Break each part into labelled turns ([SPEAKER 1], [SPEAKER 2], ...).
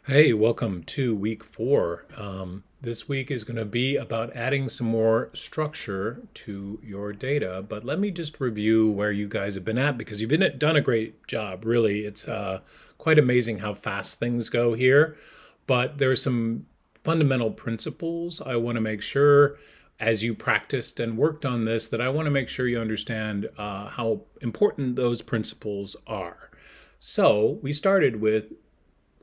[SPEAKER 1] Hey, welcome to week 4. This week is going to be about adding some more structure to your data. But let me just review where you guys have been at because done a great job. Really, it's quite amazing how fast things go here. But there are some fundamental principles I want to make sure, as you practiced and worked on this, that I want to make sure you understand how important those principles are. So we started with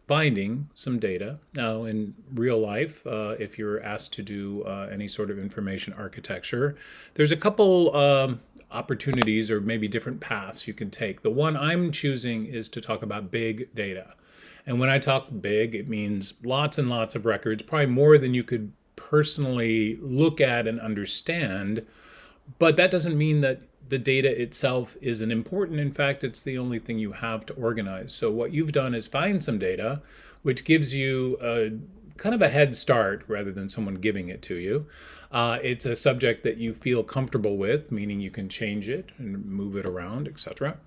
[SPEAKER 1] finding some data. Now, in real life, if you're asked to do any sort of information architecture, there's a couple opportunities or maybe different paths you can take. The one I'm choosing is to talk about big data. And when I talk big, it means lots and lots of records, probably more than you could personally look at and understand. But that doesn't mean that the data itself isn't important. In fact, it's the only thing you have to organize. So what you've done is find some data, which gives you a kind of a head start rather than someone giving it to you. It's a subject that you feel comfortable with, meaning you can change it and move it around, etc.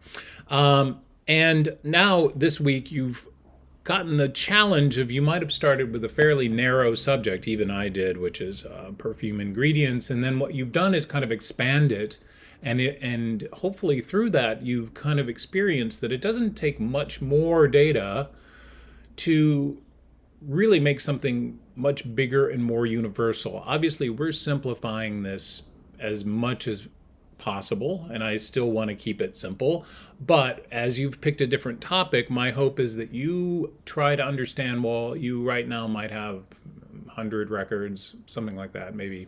[SPEAKER 1] And now this week you've gotten the challenge of, you might have started with a fairly narrow subject, even I did, which is perfume ingredients. And then what you've done is kind of expand it. And hopefully through that, you've kind of experienced that it doesn't take much more data to really make something much bigger and more universal. Obviously, we're simplifying this as much as possible, and I still want to keep it simple. But as you've picked a different topic, my hope is that you try to understand, well, you right now might have 100 records, something like that, maybe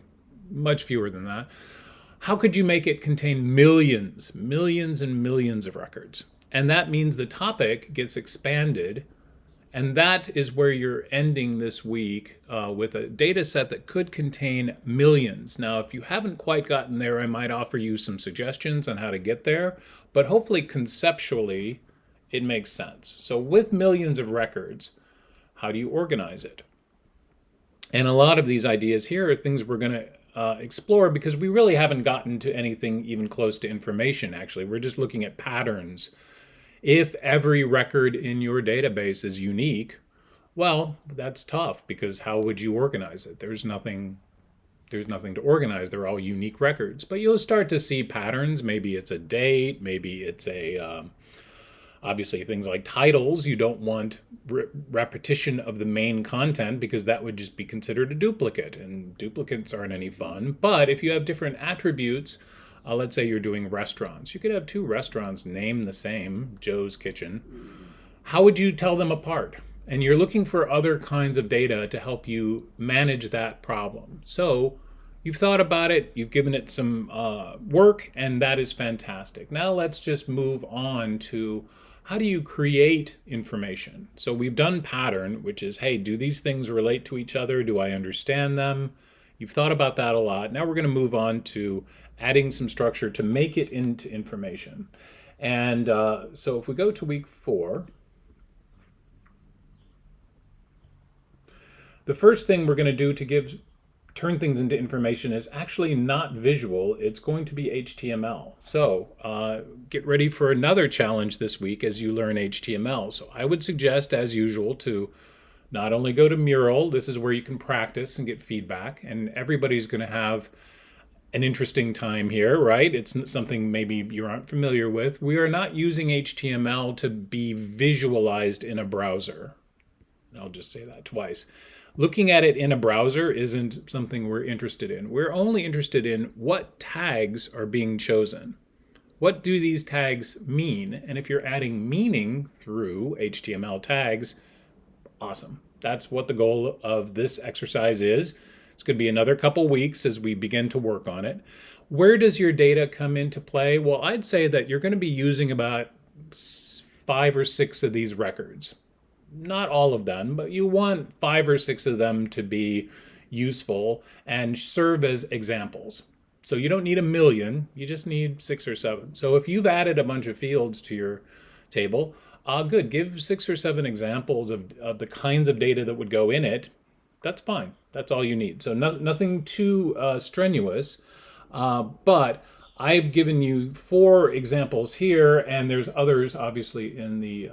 [SPEAKER 1] much fewer than that. How could you make it contain millions, millions and millions of records? And that means the topic gets expanded. And that is where you're ending this week with a data set that could contain millions. Now, if you haven't quite gotten there, I might offer you some suggestions on how to get there. But hopefully, conceptually, it makes sense. So with millions of records, how do you organize it? And a lot of these ideas here are things we're going to explore because we really haven't gotten to anything even close to information, actually. We're just looking at patterns. If every record in your database is unique, well, that's tough because how would you organize it? There's nothing to organize. They're all unique records. But you'll start to see patterns. Maybe it's a date, maybe it's a obviously, things like titles, you don't want repetition of the main content because that would just be considered a duplicate, and duplicates aren't any fun. But if you have different attributes, let's say you're doing restaurants, you could have two restaurants named the same, Joe's Kitchen. How would you tell them apart? And you're looking for other kinds of data to help you manage that problem. So you've thought about it, you've given it some work, and that is fantastic. Now let's just move on to, how do you create information? So we've done pattern, which is, hey, do these things relate to each other? Do I understand them? You've thought about that a lot. Now we're going to move on to adding some structure to make it into information. And so if we go to week 4, the first thing we're going to do to turn things into information is actually not visual. It's going to be HTML. So get ready for another challenge this week as you learn HTML. So I would suggest, as usual, to not only go to Mural. This is where you can practice and get feedback, and everybody's going to have an interesting time here, right? It's something maybe you aren't familiar with. We are not using HTML to be visualized in a browser. I'll just say that twice. Looking at it in a browser isn't something we're interested in. We're only interested in what tags are being chosen. What do these tags mean? And if you're adding meaning through HTML tags, awesome. That's what the goal of this exercise is. It's going to be another couple weeks as we begin to work on it. Where does your data come into play? Well, I'd say that you're going to be using about 5 or 6 of these records. Not all of them, but you want 5 or 6 of them to be useful and serve as examples. So you don't need a million, you just need 6 or 7. So if you've added a bunch of fields to your table, good, give 6 or 7 examples of the kinds of data that would go in it. That's fine, that's all you need. So nothing too strenuous, but I've given you 4 examples here, and there's others obviously in the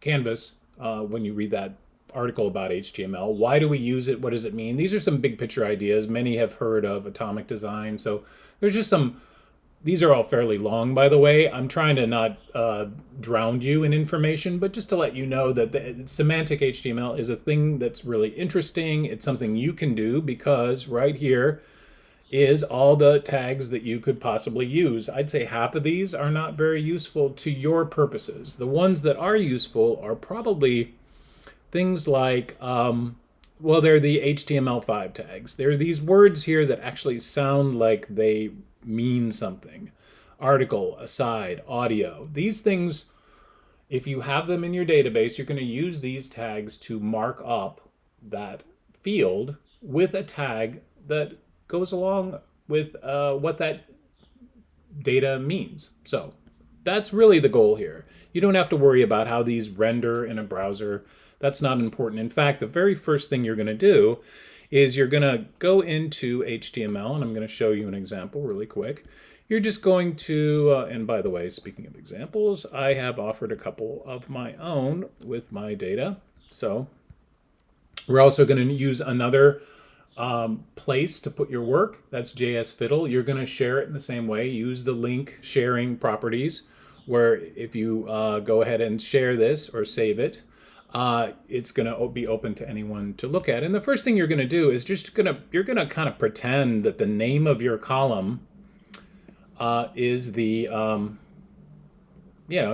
[SPEAKER 1] Canvas when you read that article about HTML. Why do we use it? What does it mean? These are some big picture ideas. Many have heard of atomic design. So there's just some, these are all fairly long, by the way. I'm trying to not drown you in information, but just to let you know that the semantic HTML is a thing that's really interesting. It's something you can do because right here is all the tags that you could possibly use. I'd say half of these are not very useful to your purposes. The ones that are useful are probably things like, well, they're the HTML5 tags. There are these words here that actually sound like they mean something. Article, aside, audio. These things, if you have them in your database, you're going to use these tags to mark up that field with a tag that goes along with what that data means. So that's really the goal here. You don't have to worry about how these render in a browser. That's not important. In fact, the very first thing you're going to do is you're going to go into HTML, and I'm going to show you an example really quick. You're just going to, and by the way, speaking of examples, I have offered a couple of my own with my data. So we're also going to use another place to put your work. That's JS Fiddle. You're going to share it in the same way. Use the link sharing properties, where if you go ahead and share this or save it, it's going to be open to anyone to look at. And the first thing you're going to do is you're going to kind of pretend that the name of your column is the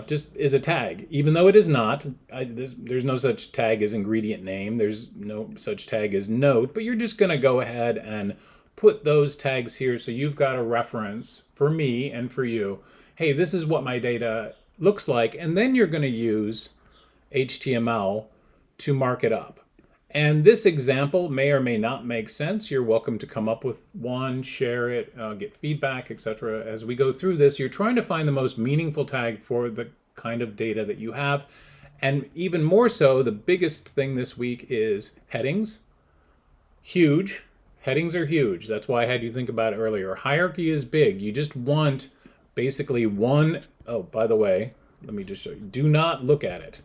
[SPEAKER 1] just is a tag, even though it is not. There's no such tag as ingredient name. There's no such tag as note, but you're just going to go ahead and put those tags here so you've got a reference for me and for you. Hey, this is what my data looks like, and then you're going to use HTML to mark it up. And this example may or may not make sense. You're welcome to come up with one, share it, get feedback, etc. As we go through this, you're trying to find the most meaningful tag for the kind of data that you have. And even more so, the biggest thing this week is headings. Huge. Headings are huge. That's why I had you think about it earlier. Hierarchy is big. You just want basically one. Oh, by the way, let me just show you. Do not look at it.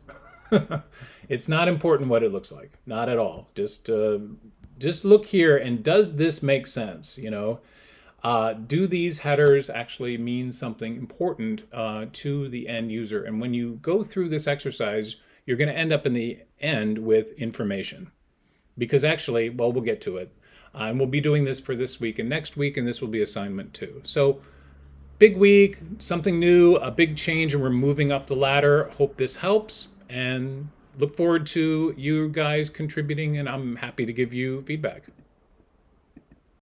[SPEAKER 1] It's not important what it looks like. Not at all. Just look here, and does this make sense? Do these headers actually mean something important to the end user? And when you go through this exercise, you're going to end up in the end with information. Because actually, well, we'll get to it. And we'll be doing this for this week and next week, and this will be assignment 2. So big week, something new, a big change, and we're moving up the ladder. Hope this helps, and look forward to you guys contributing, and I'm happy to give you feedback.